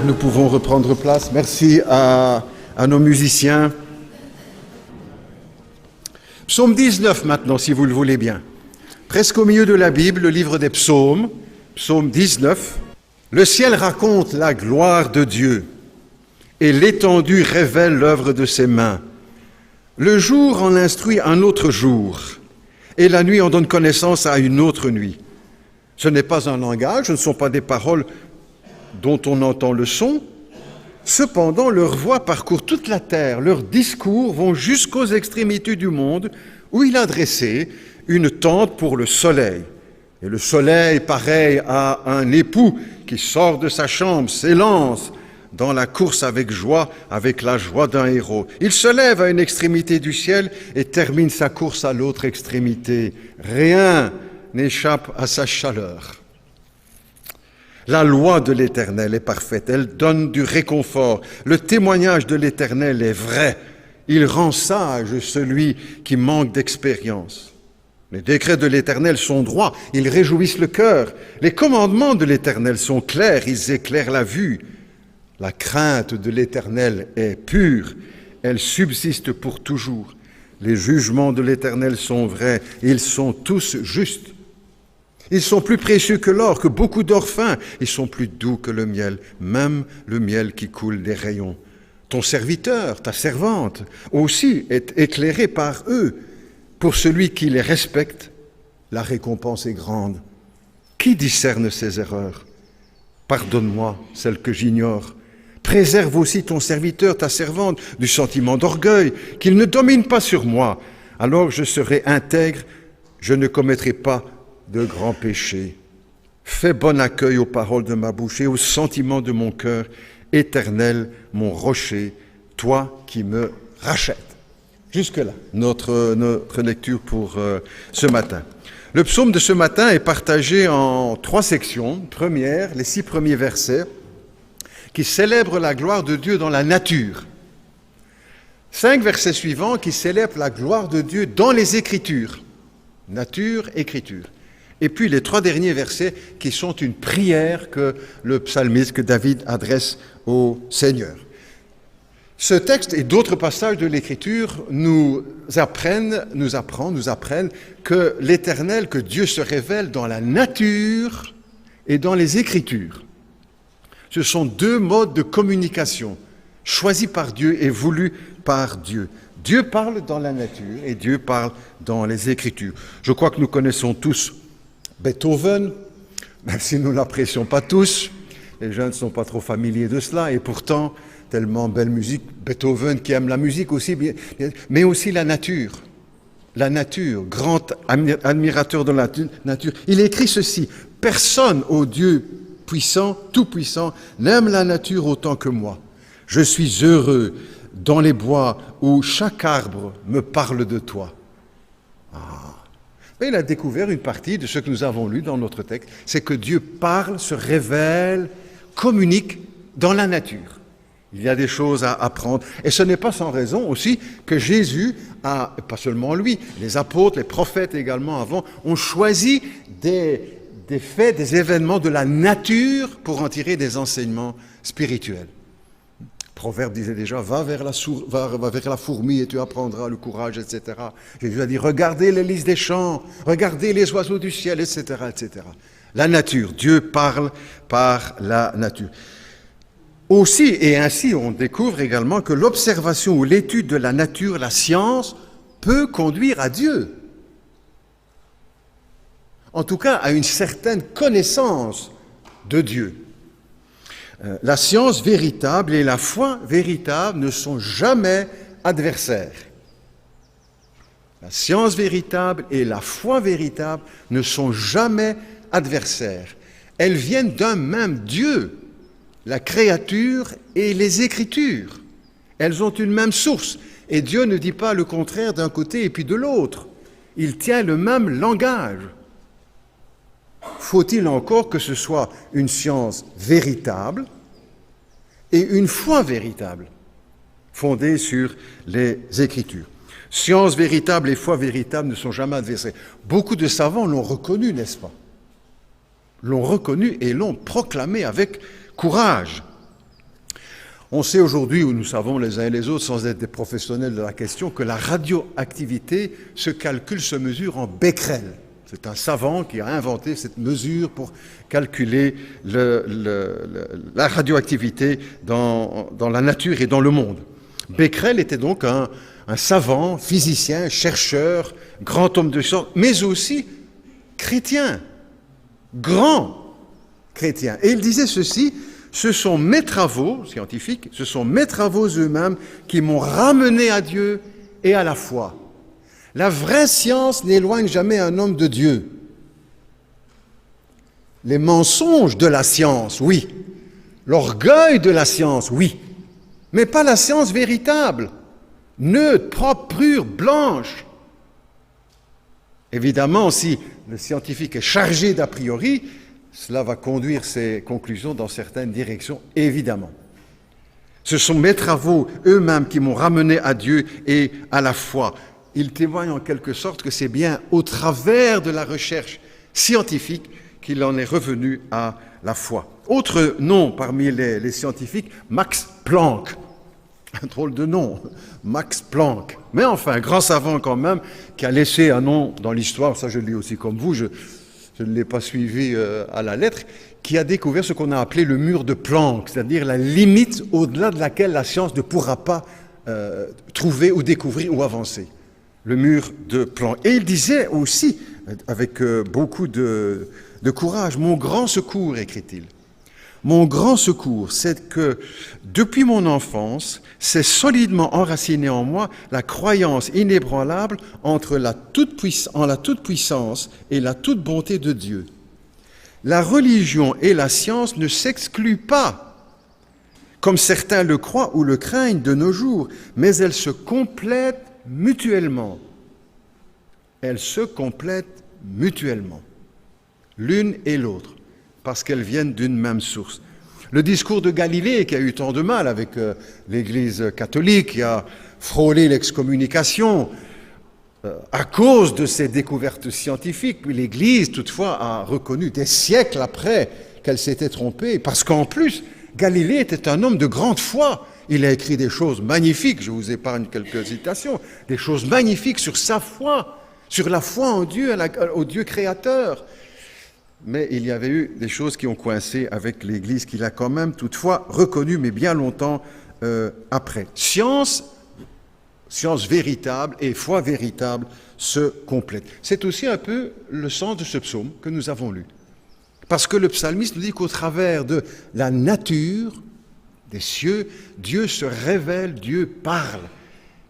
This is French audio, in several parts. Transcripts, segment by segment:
nous pouvons reprendre place. Merci à nos musiciens. Psaume 19 maintenant, si vous le voulez bien. Presque au milieu de la Bible, le livre des psaumes, psaume 19. Le ciel raconte la gloire de Dieu et l'étendue révèle l'œuvre de ses mains. Le jour en instruit un autre jour et la nuit en donne connaissance à une autre nuit. Ce n'est pas un langage, ce ne sont pas des paroles dont on entend le son. Cependant, leur voix parcourt toute la terre, leurs discours vont jusqu'aux extrémités du monde, où il a dressé une tente pour le soleil. Et le soleil, pareil à un époux qui sort de sa chambre, s'élance dans la course avec joie, avec la joie d'un héros. Il se lève à une extrémité du ciel et termine sa course à l'autre extrémité. Rien n'échappe à sa chaleur. La loi de l'Éternel est parfaite, elle donne du réconfort. Le témoignage de l'Éternel est vrai. Il rend sage celui qui manque d'expérience. Les décrets de l'Éternel sont droits, ils réjouissent le cœur. Les commandements de l'Éternel sont clairs, ils éclairent la vue. La crainte de l'Éternel est pure, elle subsiste pour toujours. Les jugements de l'Éternel sont vrais, ils sont tous justes. Ils sont plus précieux que l'or, que beaucoup d'or fin. Ils sont plus doux que le miel, même le miel qui coule des rayons. Ton serviteur, ta servante, aussi est éclairé par eux. Pour celui qui les respecte, la récompense est grande. Qui discerne ses erreurs? Pardonne-moi celles que j'ignore. Préserve aussi ton serviteur, ta servante, du sentiment d'orgueil, qu'il ne domine pas sur moi. Alors je serai intègre, je ne commettrai pas de grands péchés. Fais bon accueil aux paroles de ma bouche et aux sentiments de mon cœur, Éternel, mon rocher, toi qui me rachètes. Jusque-là, notre lecture pour ce matin. Le psaume de ce matin est partagé en 3 sections. Première, les 6 premiers versets, qui célèbrent la gloire de Dieu dans la nature. 5 versets suivants qui célèbrent la gloire de Dieu dans les Écritures. Nature, Écriture. Et puis les 3 derniers versets qui sont une prière que le psalmiste, que David adresse au Seigneur. Ce texte et d'autres passages de l'Écriture nous apprennent que l'Éternel, que Dieu se révèle dans la nature et dans les Écritures. Ce sont 2 modes de communication choisis par Dieu et voulus par Dieu. Dieu parle dans la nature et Dieu parle dans les Écritures. Je crois que nous connaissons tous Beethoven, même si nous ne l'apprécions pas tous, les jeunes ne sont pas trop familiers de cela, et pourtant, tellement belle musique, Beethoven qui aime la musique aussi, mais aussi la nature, grand admirateur de la nature. Il écrit ceci: « Personne, ô Dieu puissant, tout-puissant, n'aime la nature autant que moi. Je suis heureux dans les bois où chaque arbre me parle de toi. » Et il a découvert une partie de ce que nous avons lu dans notre texte, c'est que Dieu parle, se révèle, communique dans la nature. Il y a des choses à apprendre. Et ce n'est pas sans raison aussi que Jésus a, pas seulement lui, les apôtres, les prophètes également avant, ont choisi des faits, des événements de la nature pour en tirer des enseignements spirituels. Proverbe disait déjà, va vers la fourmi et tu apprendras le courage, etc. Jésus a dit, regardez les lys des champs, regardez les oiseaux du ciel, etc., etc. La nature, Dieu parle par la nature. Aussi, et ainsi, on découvre également que l'observation ou l'étude de la nature, la science, peut conduire à Dieu. En tout cas, à une certaine connaissance de Dieu. La science véritable et la foi véritable ne sont jamais adversaires. La science véritable et la foi véritable ne sont jamais adversaires. Elles viennent d'un même Dieu, la créature et les Écritures. Elles ont une même source. Et Dieu ne dit pas le contraire d'un côté et puis de l'autre. Il tient le même langage. Faut-il encore que ce soit une science véritable et une foi véritable, fondée sur les Écritures. Science véritable et foi véritable ne sont jamais adversaires. Beaucoup de savants l'ont reconnu, n'est-ce pas? L'ont reconnu et l'ont proclamé avec courage. On sait aujourd'hui, où nous savons les uns et les autres, sans être des professionnels de la question, que la radioactivité se calcule, se mesure en becquerel. C'est un savant qui a inventé cette mesure pour calculer la radioactivité dans la nature et dans le monde. Becquerel était donc un savant, physicien, chercheur, grand homme de science, mais aussi chrétien, grand chrétien. Et il disait ceci: ce sont mes travaux scientifiques, ce sont mes travaux eux-mêmes qui m'ont ramené à Dieu et à la foi. La vraie science n'éloigne jamais un homme de Dieu. Les mensonges de la science, oui. L'orgueil de la science, oui. Mais pas la science véritable, neutre, propre, pure, blanche. Évidemment, si le scientifique est chargé d'a priori, cela va conduire ses conclusions dans certaines directions, évidemment. Ce sont mes travaux eux-mêmes qui m'ont ramené à Dieu et à la foi. Ils témoignent en quelque sorte que c'est bien au travers de la recherche scientifique qu'il en est revenu à la foi. Autre nom parmi les scientifiques, Max Planck. Un drôle de nom, Max Planck. Mais enfin, un grand savant quand même, qui a laissé un nom dans l'histoire, ça je le lis aussi comme vous, je ne l'ai pas suivi à la lettre, qui a découvert ce qu'on a appelé le mur de Planck, c'est-à-dire la limite au-delà de laquelle la science ne pourra pas trouver ou découvrir ou avancer. Le mur de Planck. Et il disait aussi, avec beaucoup de courage, « Mon grand secours », écrit-il, « mon grand secours, c'est que depuis mon enfance, s'est solidement enracinée en moi la croyance inébranlable en la toute-puissance et la toute-bonté de Dieu. La religion et la science ne s'excluent pas, comme certains le croient ou le craignent de nos jours, mais elles se complètent mutuellement. Elles se complètent mutuellement, l'une et l'autre, parce qu'elles viennent d'une même source. Le discours de Galilée, qui a eu tant de mal avec l'Église catholique, qui a frôlé l'excommunication à cause de ses découvertes scientifiques, l'Église, toutefois, a reconnu des siècles après qu'elle s'était trompée, parce qu'en plus, Galilée était un homme de grande foi. Il a écrit des choses magnifiques, je vous épargne quelques citations, des choses magnifiques sur sa foi, sur la foi en Dieu, au Dieu créateur. Mais il y avait eu des choses qui ont coincé avec l'Église, qu'il a quand même toutefois reconnue, mais bien longtemps après. Science véritable et foi véritable se complètent. C'est aussi un peu le sens de ce psaume que nous avons lu. Parce que le psalmiste nous dit qu'au travers de la nature des cieux, Dieu se révèle, Dieu parle.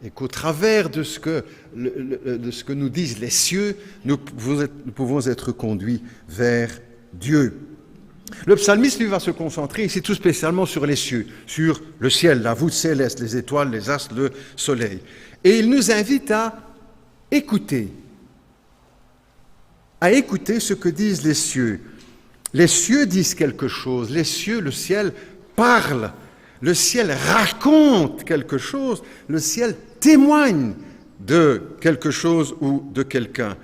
Et qu'au travers de ce que nous disent les cieux, nous pouvons être conduits vers Dieu. Le psalmiste, lui, va se concentrer ici tout spécialement sur les cieux, sur le ciel, la voûte céleste, les étoiles, les astres, le soleil. Et il nous invite à écouter ce que disent les cieux. Les cieux disent quelque chose, les cieux, le ciel parle, le ciel raconte quelque chose, le ciel témoigne de quelque chose ou de quelqu'un.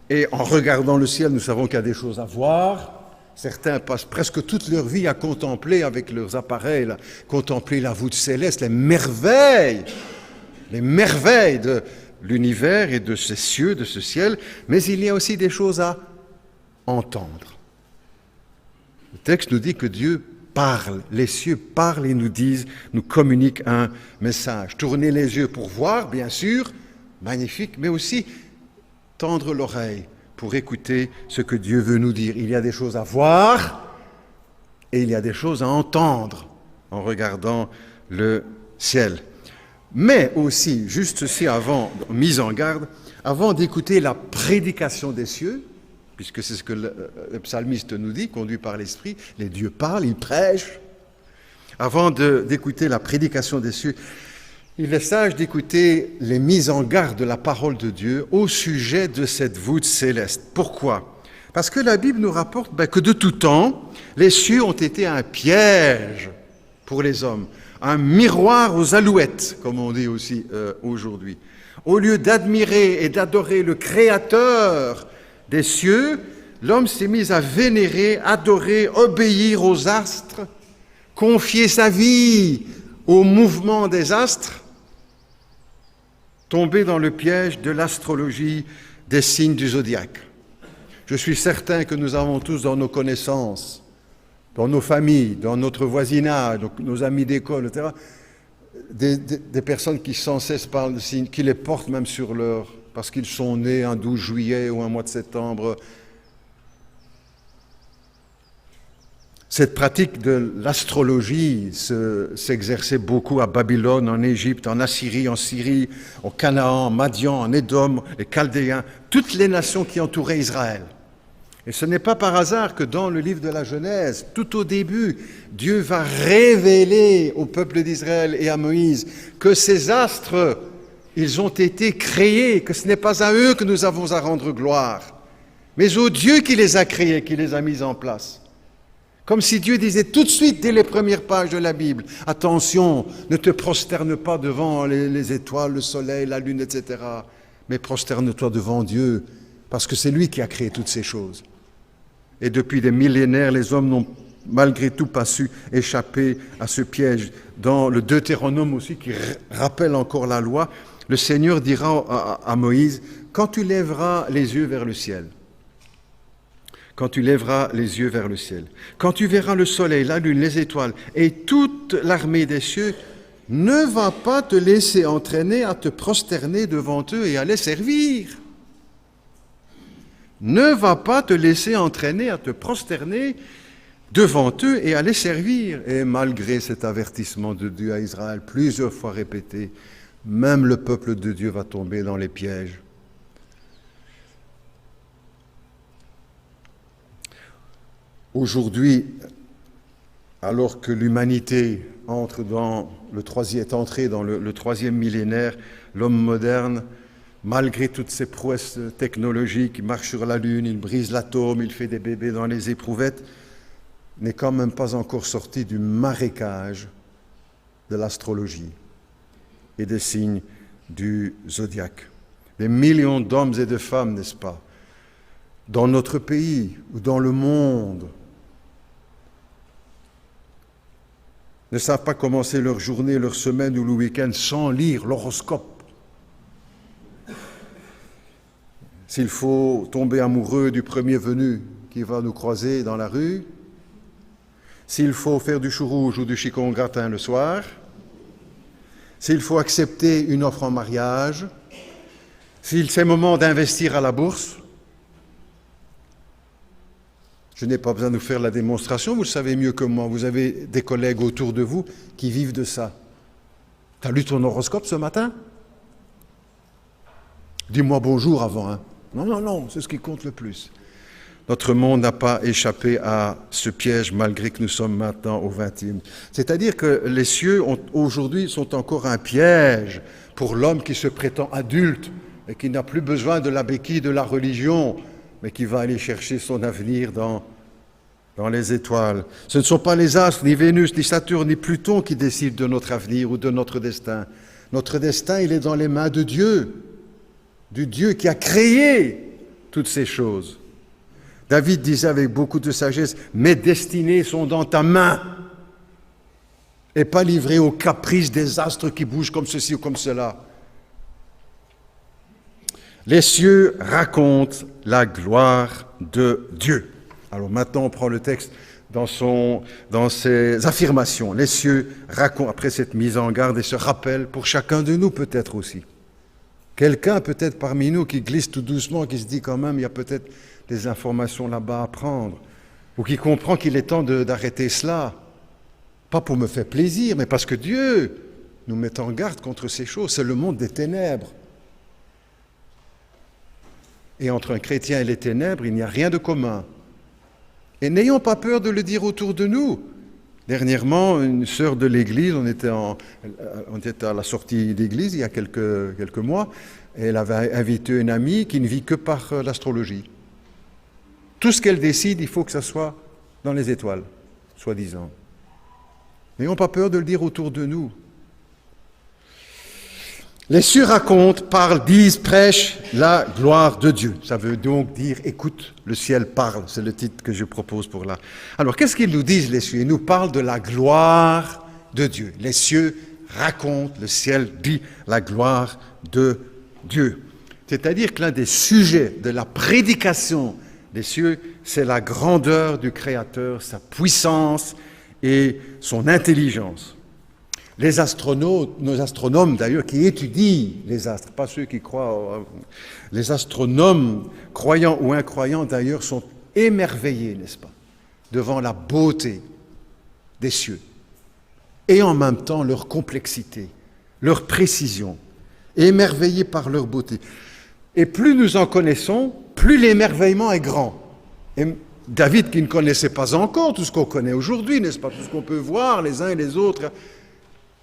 Et en regardant le ciel, nous savons qu'il y a des choses à voir. Certains passent presque toute leur vie à contempler avec leurs appareils, contempler la voûte céleste, les merveilles de l'univers et de ces cieux, de ce ciel. Mais il y a aussi des choses à entendre. Le texte nous dit que Dieu parle, les cieux parlent et nous disent, nous communiquent un message. Tourner les yeux pour voir, bien sûr, magnifique, mais aussi tendre l'oreille pour écouter ce que Dieu veut nous dire. Il y a des choses à voir et il y a des choses à entendre en regardant le ciel. Mais aussi, juste ceci avant, mise en garde, avant d'écouter la prédication des cieux, puisque c'est ce que le psalmiste nous dit, conduit par l'Esprit, les dieux parlent, ils prêchent. Avant d'écouter la prédication des cieux, il est sage d'écouter les mises en garde de la parole de Dieu au sujet de cette voûte céleste. Pourquoi ? Parce que la Bible nous rapporte que de tout temps, les cieux ont été un piège pour les hommes, un miroir aux alouettes, comme on dit aussi aujourd'hui. Au lieu d'admirer et d'adorer le Créateur des cieux, l'homme s'est mis à vénérer, adorer, obéir aux astres, confier sa vie au mouvement des astres, tomber dans le piège de l'astrologie des signes du zodiaque. Je suis certain que nous avons tous dans nos connaissances, dans nos familles, dans notre voisinage, nos amis d'école, etc., des personnes qui sans cesse parlent de signes, qui les portent même sur leur... parce qu'ils sont nés un 12 juillet ou un mois de septembre. Cette pratique de l'astrologie s'exerçait beaucoup à Babylone, en Égypte, en Assyrie, en Syrie, au Canaan, en Madian, en Édom, les Chaldéens, toutes les nations qui entouraient Israël. Et ce n'est pas par hasard que dans le livre de la Genèse, tout au début, Dieu va révéler au peuple d'Israël et à Moïse que ces astres, ils ont été créés, que ce n'est pas à eux que nous avons à rendre gloire, mais au Dieu qui les a créés, qui les a mis en place. Comme si Dieu disait tout de suite, dès les premières pages de la Bible, attention, ne te prosterne pas devant les étoiles, le soleil, la lune, etc., mais prosterne-toi devant Dieu, parce que c'est lui qui a créé toutes ces choses. Et depuis des millénaires, les hommes n'ont malgré tout pas su échapper à ce piège. Dans le Deutéronome aussi, qui rappelle encore la loi, le Seigneur dira à Moïse, quand tu lèveras les yeux vers le ciel, quand tu lèveras les yeux vers le ciel, quand tu verras le soleil, la lune, les étoiles et toute l'armée des cieux, ne va pas te laisser entraîner à te prosterner devant eux et à les servir. Ne va pas te laisser entraîner à te prosterner devant eux et à les servir. Et malgré cet avertissement de Dieu à Israël, plusieurs fois répété, même le peuple de Dieu va tomber dans les pièges. Aujourd'hui, alors que l'humanité est entrée dans le troisième millénaire, l'homme moderne, malgré toutes ses prouesses technologiques, il marche sur la Lune, il brise l'atome, il fait des bébés dans les éprouvettes, n'est quand même pas encore sorti du marécage de l'astrologie et des signes du zodiaque. Des millions d'hommes et de femmes, n'est-ce pas, dans notre pays ou dans le monde, ne savent pas commencer leur journée, leur semaine ou le week-end sans lire l'horoscope. S'il faut tomber amoureux du premier venu qui va nous croiser dans la rue, s'il faut faire du chou rouge ou du chicon gratin le soir, s'il faut accepter une offre en mariage, s'il c'est moment d'investir à la bourse, je n'ai pas besoin de vous faire la démonstration, vous le savez mieux que moi. Vous avez des collègues autour de vous qui vivent de ça. Tu as lu ton horoscope ce matin? Dis-moi bonjour avant. Hein. Non, c'est ce qui compte le plus. Notre monde n'a pas échappé à ce piège malgré que nous sommes maintenant au XXe. C'est-à-dire que les cieux aujourd'hui sont encore un piège pour l'homme qui se prétend adulte et qui n'a plus besoin de la béquille de la religion, mais qui va aller chercher son avenir dans les étoiles. Ce ne sont pas les astres, ni Vénus, ni Saturne, ni Pluton qui décident de notre avenir ou de notre destin. Notre destin, il est dans les mains de Dieu, du Dieu qui a créé toutes ces choses. David disait avec beaucoup de sagesse, « Mes destinées sont dans ta main » et pas livrées aux caprices des astres qui bougent comme ceci ou comme cela. Les cieux racontent la gloire de Dieu. Alors maintenant, on prend le texte dans ses affirmations. Les cieux racontent, après cette mise en garde et ce rappel, pour chacun de nous peut-être aussi. Quelqu'un peut-être parmi nous qui glisse tout doucement, qui se dit quand même, il y a peut-être des informations là-bas à prendre, ou qui comprend qu'il est temps d'arrêter cela. Pas pour me faire plaisir, mais parce que Dieu nous met en garde contre ces choses. C'est le monde des ténèbres. Et entre un chrétien et les ténèbres, il n'y a rien de commun. Et n'ayons pas peur de le dire autour de nous. Dernièrement, une sœur de l'Église, on était à la sortie d'église il y a quelques mois, et elle avait invité une amie qui ne vit que par l'astrologie. Tout ce qu'elle décide, il faut que ça soit dans les étoiles, soi-disant. N'ayons pas peur de le dire autour de nous. Les cieux racontent, parlent, disent, prêchent la gloire de Dieu. Ça veut donc dire, écoute, le ciel parle. C'est le titre que je propose pour là. Alors, qu'est-ce qu'ils nous disent, les cieux? Ils nous parlent de la gloire de Dieu. Les cieux racontent, le ciel dit la gloire de Dieu. C'est-à-dire que l'un des sujets de la prédication des cieux, c'est la grandeur du Créateur, sa puissance et son intelligence. Les astronautes, nos astronomes d'ailleurs, qui étudient les astres, pas ceux qui croient, les astronomes, croyants ou incroyants d'ailleurs, sont émerveillés, n'est-ce pas, devant la beauté des cieux. Et en même temps leur complexité, leur précision, émerveillés par leur beauté. Et plus nous en connaissons, plus l'émerveillement est grand. Et David, qui ne connaissait pas encore tout ce qu'on connaît aujourd'hui, n'est-ce pas, tout ce qu'on peut voir les uns et les autres,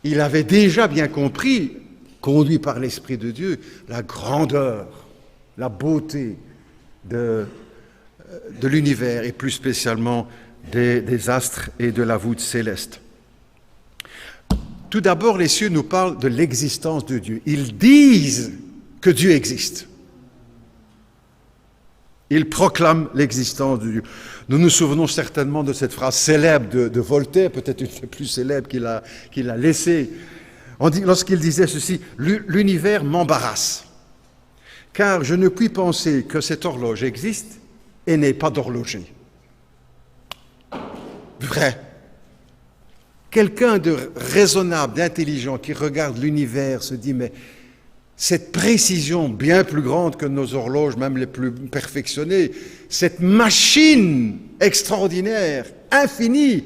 il avait déjà bien compris, conduit par l'Esprit de Dieu, la grandeur, la beauté de l'univers et plus spécialement des astres et de la voûte céleste. Tout d'abord, les cieux nous parlent de l'existence de Dieu. Ils disent que Dieu existe. Ils proclament l'existence de Dieu. Nous nous souvenons certainement de cette phrase célèbre de Voltaire, peut-être une des plus célèbres qu'il a laissée. Lorsqu'il disait ceci, « L'univers m'embarrasse, car je ne puis penser que cette horloge existe et n'ait pas d'horloger. » Vrai. Quelqu'un de raisonnable, d'intelligent, qui regarde l'univers se dit « Mais cette précision bien plus grande que nos horloges, même les plus perfectionnées, cette machine extraordinaire, infinie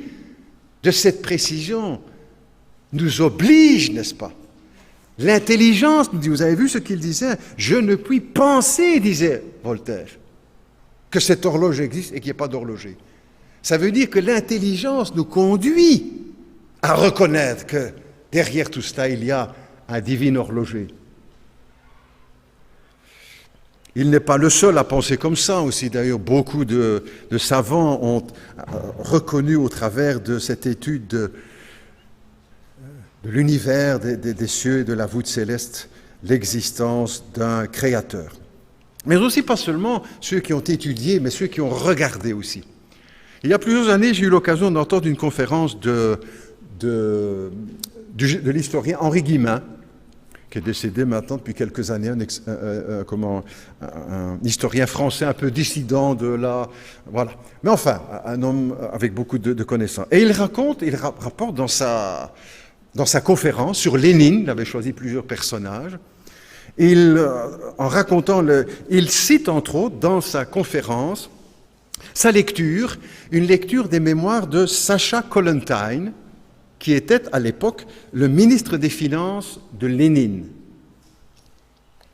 de cette précision, nous oblige, n'est-ce pas? L'intelligence nous dit, vous avez vu ce qu'il disait? Je ne puis penser, disait Voltaire, que cette horloge existe et qu'il n'y ait pas d'horloger. Ça veut dire que l'intelligence nous conduit à reconnaître que derrière tout cela, il y a un divin horloger. Il n'est pas le seul à penser comme ça aussi. D'ailleurs, beaucoup de savants ont reconnu au travers de cette étude de l'univers, des cieux et de la voûte céleste, l'existence d'un créateur. Mais aussi pas seulement ceux qui ont étudié, mais ceux qui ont regardé aussi. Il y a plusieurs années, j'ai eu l'occasion d'entendre une conférence de l'historien Henri Guillemin, qui est décédé maintenant depuis quelques années, un historien français un peu dissident de la... Voilà. Mais enfin, un homme avec beaucoup de connaissances. Et il rapporte dans sa conférence sur Lénine, il avait choisi plusieurs personnages, en racontant, il cite entre autres dans sa conférence sa lecture, une lecture des mémoires de Sacha Kollontai, qui était à l'époque le ministre des Finances de Lénine.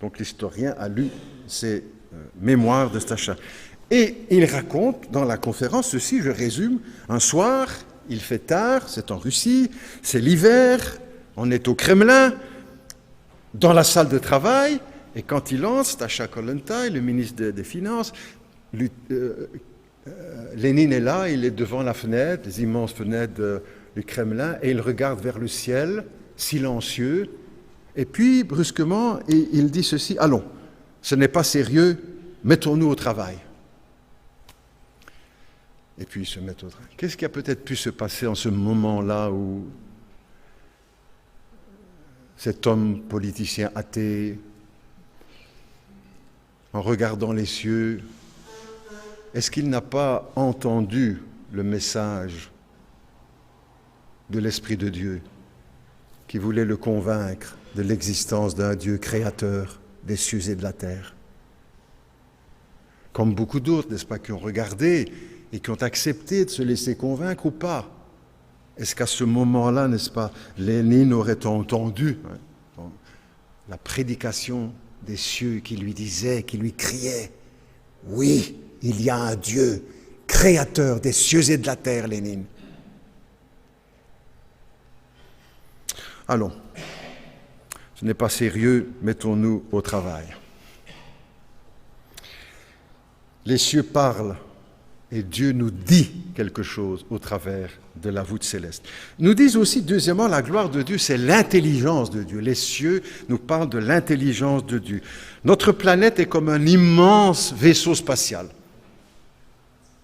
Donc l'historien a lu ces mémoires de Sacha. Et il raconte dans la conférence ceci, je résume, un soir, il fait tard, c'est en Russie, c'est l'hiver, on est au Kremlin, dans la salle de travail, et quand il lance, Sacha Kollontai, le ministre des Finances, Lénine est là, il est devant la fenêtre, les immenses fenêtres du Kremlin, et il regarde vers le ciel, silencieux, et puis brusquement, il dit ceci, « Allons, ce n'est pas sérieux, mettons-nous au travail. » Et puis ils se mettent au travail. Qu'est-ce qui a peut-être pu se passer en ce moment-là où cet homme politicien athée, en regardant les cieux, est-ce qu'il n'a pas entendu le message de l'Esprit de Dieu qui voulait le convaincre de l'existence d'un Dieu créateur des cieux et de la terre? Comme beaucoup d'autres, n'est-ce pas, qui ont regardé et qui ont accepté de se laisser convaincre ou pas. Est-ce qu'à ce moment-là, n'est-ce pas, Lénine aurait entendu la prédication des cieux qui lui disait, qui lui criait, « Oui, il y a un Dieu, créateur des cieux et de la terre, Lénine. » Allons, ce n'est pas sérieux, mettons-nous au travail. Les cieux parlent et Dieu nous dit quelque chose au travers de la voûte céleste. Nous disent aussi, deuxièmement, la gloire de Dieu, c'est l'intelligence de Dieu. Les cieux nous parlent de l'intelligence de Dieu. Notre planète est comme un immense vaisseau spatial.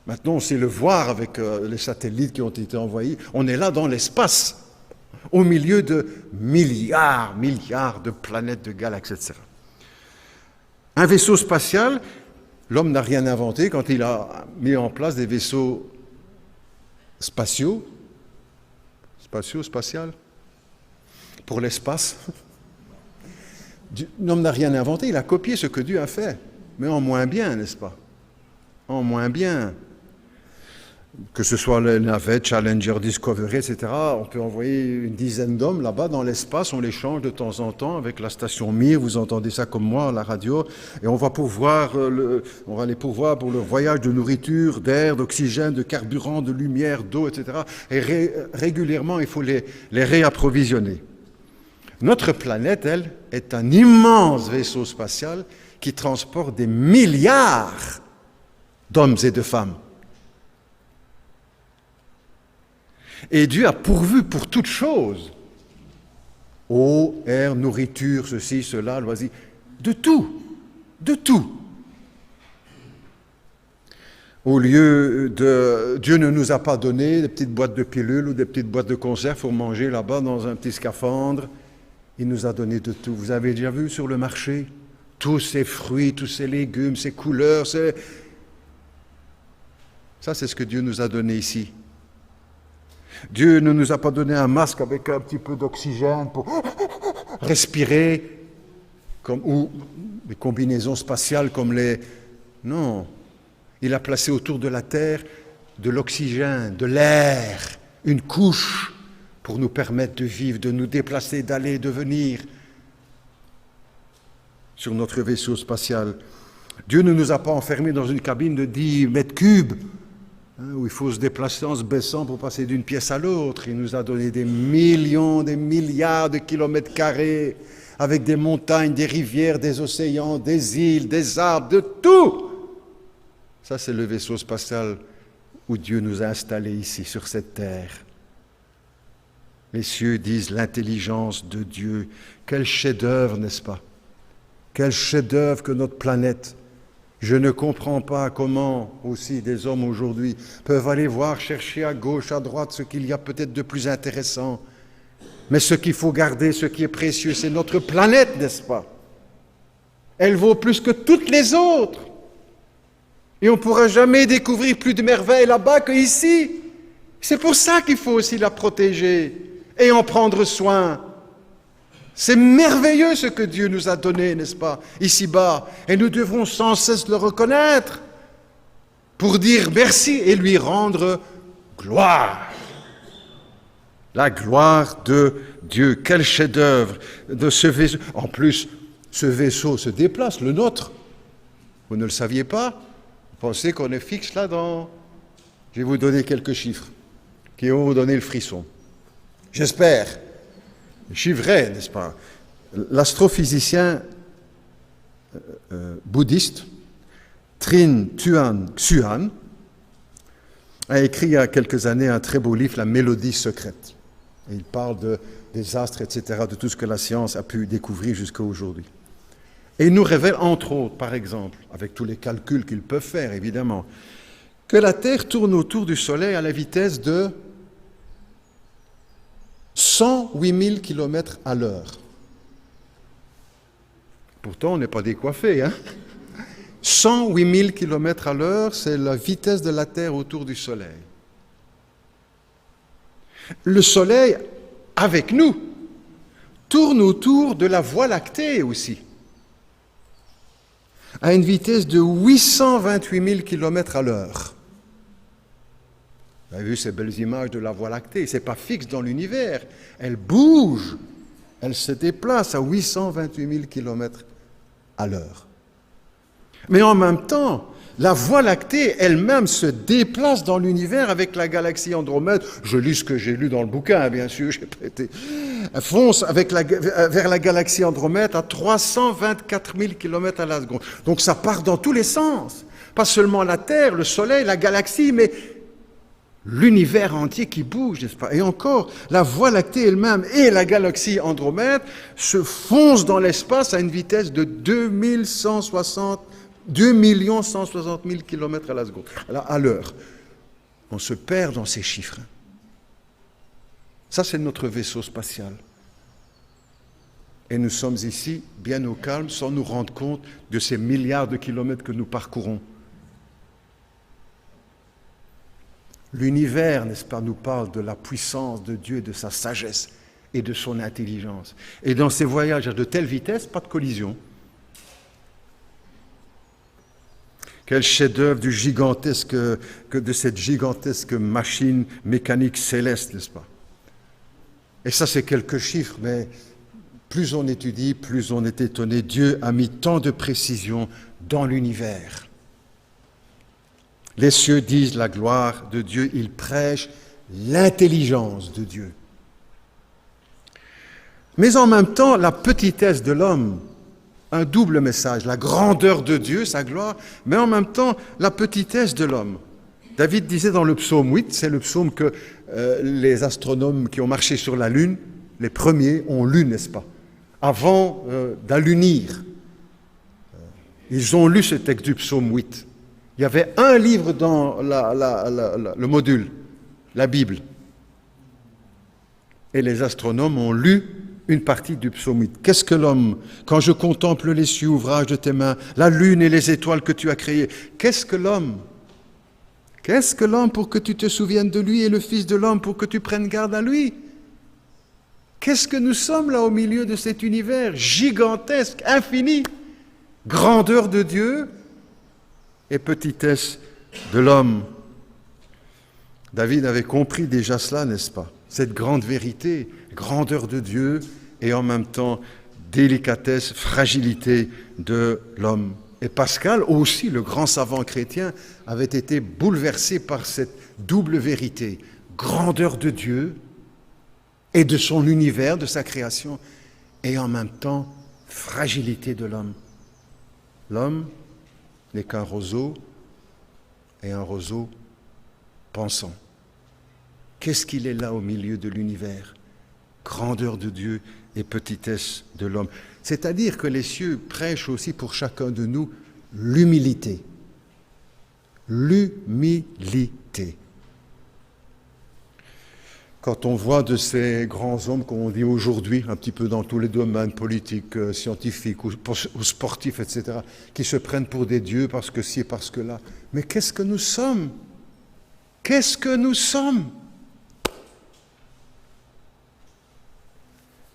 Maintenant, on sait le voir avec les satellites qui ont été envoyés. On est là dans l'espace. au milieu de milliards de planètes, de galaxies, etc. Un vaisseau spatial, l'homme n'a rien inventé quand il a mis en place des vaisseaux spatiaux, spatial, pour l'espace. L'homme n'a rien inventé, il a copié ce que Dieu a fait, mais en moins bien, n'est-ce pas? En moins bien. Que ce soit les navettes, Challenger, Discovery, etc., on peut envoyer une dizaine d'hommes là-bas dans l'espace, on les change de temps en temps avec la station Mir, vous entendez ça comme moi à la radio, et on va les pourvoir pour leur voyage de nourriture, d'air, d'oxygène, de carburant, de lumière, d'eau, etc. Et régulièrement, il faut les réapprovisionner. Notre planète, elle, est un immense vaisseau spatial qui transporte des milliards d'hommes et de femmes. Et Dieu a pourvu pour toutes choses. Eau, air, nourriture, ceci, cela, loisirs, de tout, de tout. Au lieu de... Dieu ne nous a pas donné des petites boîtes de pilules ou des petites boîtes de conserve pour manger là-bas dans un petit scaphandre. Il nous a donné de tout. Vous avez déjà vu sur le marché tous ces fruits, tous ces légumes, ces couleurs, ça c'est ce que Dieu nous a donné ici. Dieu ne nous a pas donné un masque avec un petit peu d'oxygène pour respirer, ou des combinaisons spatiales comme les... Non, il a placé autour de la Terre de l'oxygène, de l'air, une couche pour nous permettre de vivre, de nous déplacer, d'aller, de venir sur notre vaisseau spatial. Dieu ne nous a pas enfermés dans une cabine de 10 mètres cubes, où il faut se déplacer en se baissant pour passer d'une pièce à l'autre. Il nous a donné des millions, des milliards de kilomètres carrés, avec des montagnes, des rivières, des océans, des îles, des arbres, de tout. Ça, c'est le vaisseau spatial où Dieu nous a installés ici, sur cette terre. Les cieux disent l'intelligence de Dieu. Quel chef-d'œuvre, n'est-ce pas? Quel chef-d'œuvre que notre planète. Je ne comprends pas comment aussi des hommes aujourd'hui peuvent aller voir, chercher à gauche, à droite, ce qu'il y a peut-être de plus intéressant. Mais ce qu'il faut garder, ce qui est précieux, c'est notre planète, n'est-ce pas? Elle vaut plus que toutes les autres. Et on ne pourra jamais découvrir plus de merveilles là-bas qu'ici. C'est pour ça qu'il faut aussi la protéger et en prendre soin. C'est merveilleux ce que Dieu nous a donné, n'est-ce pas, ici-bas. Et nous devrons sans cesse le reconnaître pour dire merci et lui rendre gloire. La gloire de Dieu. Quel chef-d'œuvre de ce vaisseau. En plus, ce vaisseau se déplace, le nôtre. Vous ne le saviez pas? Vous pensez qu'on est fixe là-dedans? Je vais vous donner quelques chiffres qui vont vous donner le frisson. J'espère. Je suis vrai, n'est-ce pas? L'astrophysicien bouddhiste Trinh Tuan Xuan a écrit il y a quelques années un très beau livre, La Mélodie secrète. Et il parle des astres, etc., de tout ce que la science a pu découvrir jusqu'à aujourd'hui. Et il nous révèle, entre autres, par exemple, avec tous les calculs qu'ils peuvent faire, évidemment, que la Terre tourne autour du Soleil à la vitesse de 108 000 km à l'heure. Pourtant, on n'est pas décoiffé, hein? 108 000 km à l'heure, c'est la vitesse de la Terre autour du Soleil. Le Soleil, avec nous, tourne autour de la Voie lactée aussi, à une vitesse de 828 000 km à l'heure. Vous avez vu ces belles images de la Voie lactée? Ce n'est pas fixe dans l'univers. Elle bouge. Elle se déplace à 828 000 km à l'heure. Mais en même temps, la Voie lactée elle-même se déplace dans l'univers avec la galaxie Andromède. Je lis ce que j'ai lu dans le bouquin, bien sûr. Elle fonce vers la galaxie Andromède à 324 000 km à la seconde. Donc ça part dans tous les sens. Pas seulement la Terre, le Soleil, la galaxie, mais l'univers entier qui bouge, n'est-ce pas? Et encore, la Voie lactée elle-même et la galaxie Andromède se foncent dans l'espace à une vitesse de 2 160 000 km à la seconde, à l'heure. On se perd dans ces chiffres. Ça, c'est notre vaisseau spatial. Et nous sommes ici, bien au calme, sans nous rendre compte de ces milliards de kilomètres que nous parcourons. L'univers, n'est-ce pas, nous parle de la puissance de Dieu, de sa sagesse et de son intelligence. Et dans ces voyages à de telle vitesse, pas de collision. Quel chef-d'œuvre de cette gigantesque machine mécanique céleste, n'est-ce pas? Et ça, c'est quelques chiffres, mais plus on étudie, plus on est étonné. Dieu a mis tant de précision dans l'univers. Les cieux disent la gloire de Dieu, ils prêchent l'intelligence de Dieu. Mais en même temps, la petitesse de l'homme, un double message, la grandeur de Dieu, sa gloire, mais en même temps, la petitesse de l'homme. David disait dans le psaume 8, c'est le psaume que les astronomes qui ont marché sur la Lune, les premiers, ont lu, n'est-ce pas? Avant d'allunir. Ils ont lu ce texte du psaume 8. Il y avait un livre dans le module, la Bible. Et les astronomes ont lu une partie du psaume 8. Qu'est-ce que l'homme, quand je contemple les cieux, ouvrage de tes mains, la lune et les étoiles que tu as créées, qu'est-ce que l'homme? Qu'est-ce que l'homme pour que tu te souviennes de lui et le Fils de l'homme pour que tu prennes garde à lui? Qu'est-ce que nous sommes là au milieu de cet univers gigantesque, infini, grandeur de Dieu et petitesse de l'homme. David avait compris déjà cela, n'est-ce pas? Cette grande vérité, grandeur de Dieu et en même temps délicatesse, fragilité de l'homme. Et Pascal, aussi le grand savant chrétien, avait été bouleversé par cette double vérité, grandeur de Dieu et de son univers, de sa création, et en même temps fragilité de l'homme. L'homme n'est qu'un roseau et un roseau pensant. Qu'est-ce qu'il est là au milieu de l'univers? Grandeur de Dieu et petitesse de l'homme. C'est-à-dire que les cieux prêchent aussi pour chacun de nous l'humilité. L'humilité. Quand on voit de ces grands hommes qu'on dit aujourd'hui, un petit peu dans tous les domaines politiques, scientifiques ou sportifs, etc., qui se prennent pour des dieux parce que ci et parce que là. Mais qu'est-ce que nous sommes? Qu'est-ce que nous sommes?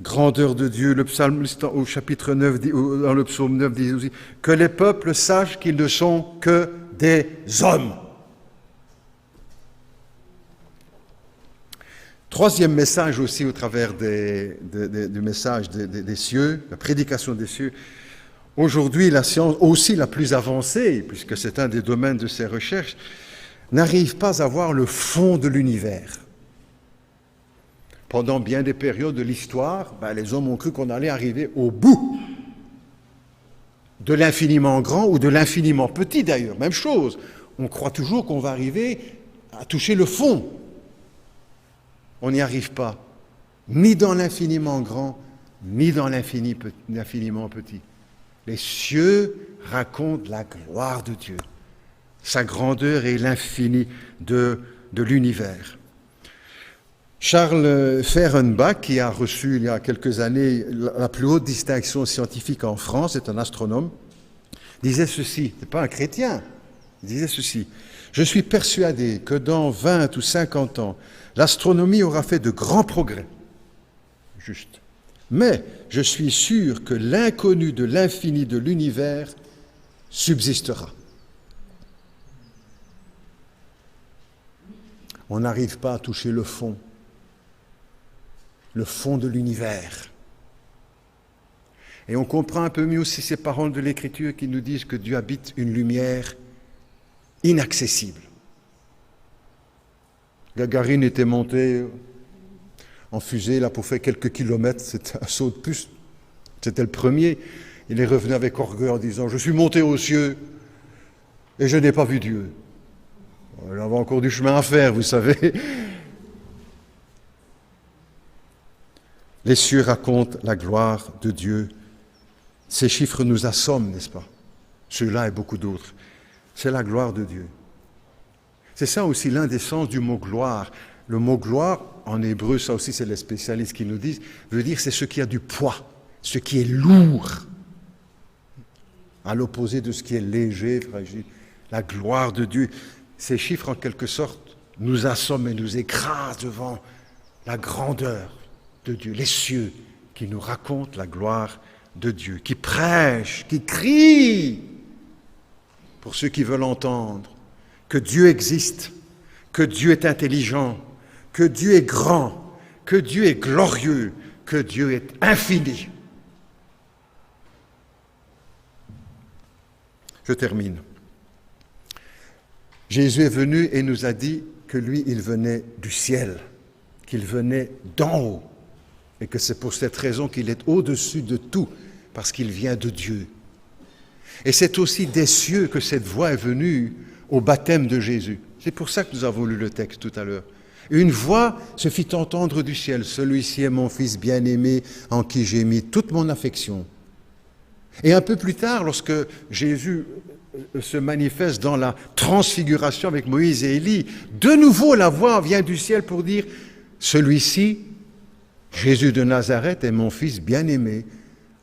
Grandeur de Dieu, le psalmiste au chapitre 9, dans le psaume 9, dit aussi que les peuples sachent qu'ils ne sont que des hommes. Troisième message aussi au travers du message des cieux, la prédication des cieux. Aujourd'hui, la science aussi la plus avancée, puisque c'est un des domaines de ses recherches, n'arrive pas à voir le fond de l'univers. Pendant bien des périodes de l'histoire, les hommes ont cru qu'on allait arriver au bout de l'infiniment grand ou de l'infiniment petit d'ailleurs. Même chose, on croit toujours qu'on va arriver à toucher le fond. On n'y arrive pas, ni dans l'infiniment grand, ni dans l'infiniment petit. Les cieux racontent la gloire de Dieu, sa grandeur et l'infini de l'univers. Charles Fehrenbach, qui a reçu il y a quelques années la plus haute distinction scientifique en France, est un astronome, disait ceci, c'est pas un chrétien, il disait ceci: je suis persuadé que dans 20 ou 50 ans, l'astronomie aura fait de grands progrès. Juste. Mais je suis sûr que l'inconnu de l'infini de l'univers subsistera. On n'arrive pas à toucher le fond de l'univers. Et on comprend un peu mieux aussi ces paroles de l'Écriture qui nous disent que Dieu habite une lumière inaccessible. Gagarine était monté en fusée là pour faire quelques kilomètres, c'était un saut de puce, c'était le premier. Il est revenu avec orgueil en disant: je suis monté aux cieux et je n'ai pas vu Dieu. Il avait encore du chemin à faire, vous savez. Les cieux racontent la gloire de Dieu. Ces chiffres nous assomment, n'est-ce pas? Ceux-là et beaucoup d'autres. C'est la gloire de Dieu. C'est ça aussi l'un des sens du mot gloire. Le mot gloire, en hébreu, ça aussi c'est les spécialistes qui nous disent, veut dire c'est ce qui a du poids, ce qui est lourd, à l'opposé de ce qui est léger, fragile. La gloire de Dieu, ces chiffres en quelque sorte nous assomment et nous écrasent devant la grandeur de Dieu, les cieux qui nous racontent la gloire de Dieu, qui prêchent, qui crient pour ceux qui veulent entendre que Dieu existe, que Dieu est intelligent, que Dieu est grand, que Dieu est glorieux, que Dieu est infini. Je termine. Jésus est venu et nous a dit que lui, il venait du ciel, qu'il venait d'en haut, et que c'est pour cette raison qu'il est au-dessus de tout, parce qu'il vient de Dieu. Et c'est aussi des cieux que cette voix est venue au baptême de Jésus. C'est pour ça que nous avons lu le texte tout à l'heure. Une voix se fit entendre du ciel, « Celui-ci est mon Fils bien-aimé, en qui j'ai mis toute mon affection. » Et un peu plus tard, lorsque Jésus se manifeste dans la transfiguration avec Moïse et Élie, de nouveau la voix vient du ciel pour dire « Celui-ci, Jésus de Nazareth, est mon Fils bien-aimé,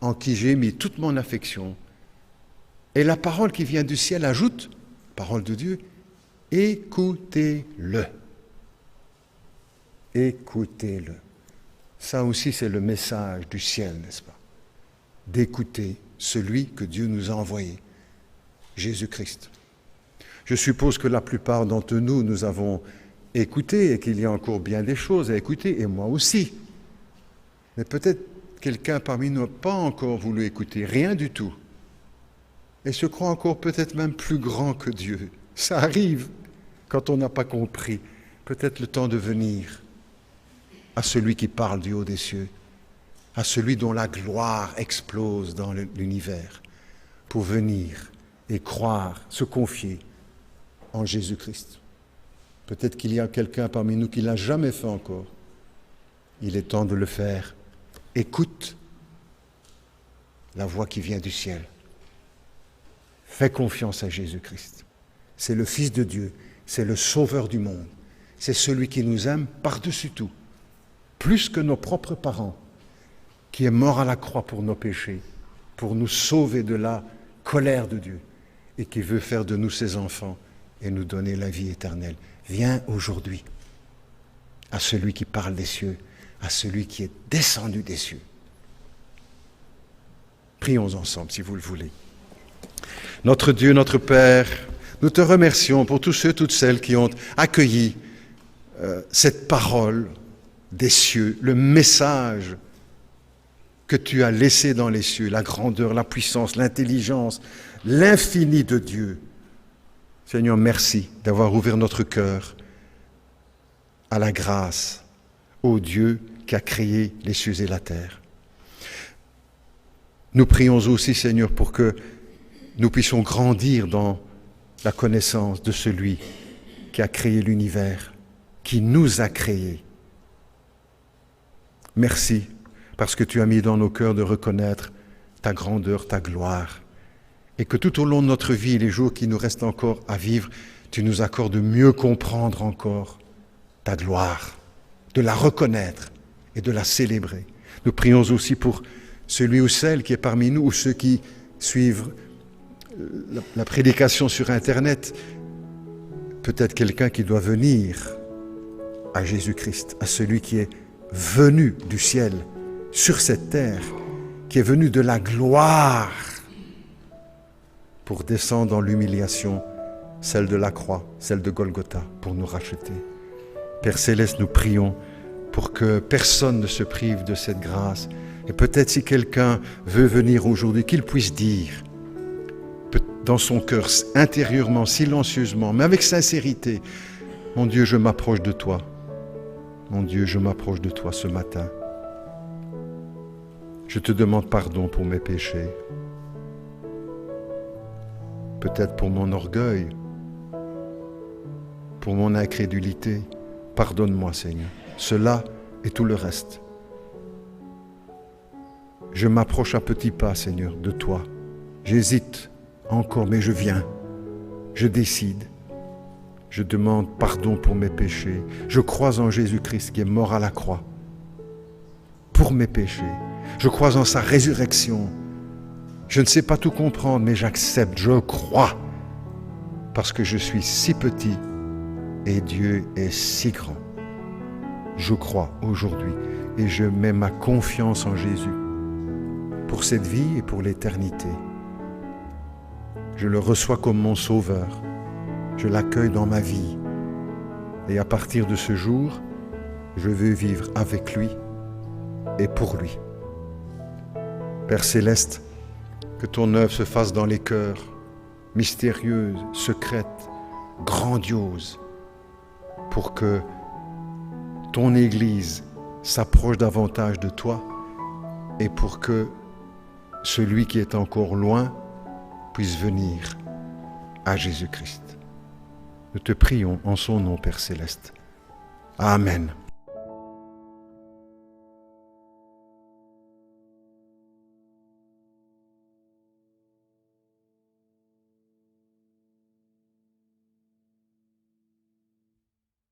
en qui j'ai mis toute mon affection. » Et la parole qui vient du ciel ajoute, parole de Dieu, « Écoutez-le. » Écoutez-le. Ça aussi, c'est le message du ciel, n'est-ce pas? D'écouter celui que Dieu nous a envoyé, Jésus-Christ. Je suppose que la plupart d'entre nous, nous avons écouté et qu'il y a encore bien des choses à écouter, et moi aussi. Mais peut-être quelqu'un parmi nous n'a pas encore voulu écouter, rien du tout. Et se croit encore peut-être même plus grand que Dieu. Ça arrive quand on n'a pas compris. Peut-être le temps de venir à celui qui parle du haut des cieux, à celui dont la gloire explose dans l'univers, pour venir et croire, se confier en Jésus-Christ. Peut-être qu'il y a quelqu'un parmi nous qui ne l'a jamais fait encore. Il est temps de le faire. Écoute la voix qui vient du ciel. Fais confiance à Jésus-Christ. C'est le Fils de Dieu, c'est le Sauveur du monde. C'est celui qui nous aime par-dessus tout, plus que nos propres parents, qui est mort à la croix pour nos péchés, pour nous sauver de la colère de Dieu, et qui veut faire de nous ses enfants et nous donner la vie éternelle. Viens aujourd'hui à celui qui parle des cieux, à celui qui est descendu des cieux. Prions ensemble, si vous le voulez. Notre Dieu, notre Père, nous te remercions pour tous ceux, toutes celles qui ont accueilli cette parole des cieux, le message que tu as laissé dans les cieux, la grandeur, la puissance, l'intelligence, l'infini de Dieu. Seigneur, merci d'avoir ouvert notre cœur à la grâce, au Dieu qui a créé les cieux et la terre. Nous prions aussi, Seigneur, pour que nous puissions grandir dans la connaissance de celui qui a créé l'univers, qui nous a créés. Merci, parce que tu as mis dans nos cœurs de reconnaître ta grandeur, ta gloire, et que tout au long de notre vie, les jours qui nous restent encore à vivre, tu nous accordes de mieux comprendre encore ta gloire, de la reconnaître et de la célébrer. Nous prions aussi pour celui ou celle qui est parmi nous, ou ceux qui suivent la prédication sur Internet, peut-être quelqu'un qui doit venir à Jésus-Christ, à celui qui est venu du ciel sur cette terre, qui est venu de la gloire pour descendre dans l'humiliation, celle de la croix, celle de Golgotha, pour nous racheter. Père Céleste, nous prions pour que personne ne se prive de cette grâce. Et peut-être si quelqu'un veut venir aujourd'hui, qu'il puisse dire dans son cœur, intérieurement, silencieusement, mais avec sincérité, « Mon Dieu, je m'approche de toi. Mon Dieu, je m'approche de toi ce matin. Je te demande pardon pour mes péchés. Peut-être pour mon orgueil, pour mon incrédulité. Pardonne-moi, Seigneur. Cela et tout le reste. Je m'approche à petits pas, Seigneur, de toi. J'hésite encore, mais je viens. Je décide. Je demande pardon pour mes péchés. Je crois en Jésus-Christ qui est mort à la croix pour mes péchés. Je crois en sa résurrection. Je ne sais pas tout comprendre, mais j'accepte, je crois, parce que je suis si petit et Dieu est si grand. Je crois aujourd'hui et je mets ma confiance en Jésus pour cette vie et pour l'éternité. Je le reçois comme mon sauveur. Je l'accueille dans ma vie. Et à partir de ce jour, je veux vivre avec lui et pour lui. Père céleste, que ton œuvre se fasse dans les cœurs, mystérieuse, secrète, grandiose, pour que ton Église s'approche davantage de toi et pour que celui qui est encore loin puisse venir à Jésus-Christ. Nous te prions en son nom, Père céleste. Amen.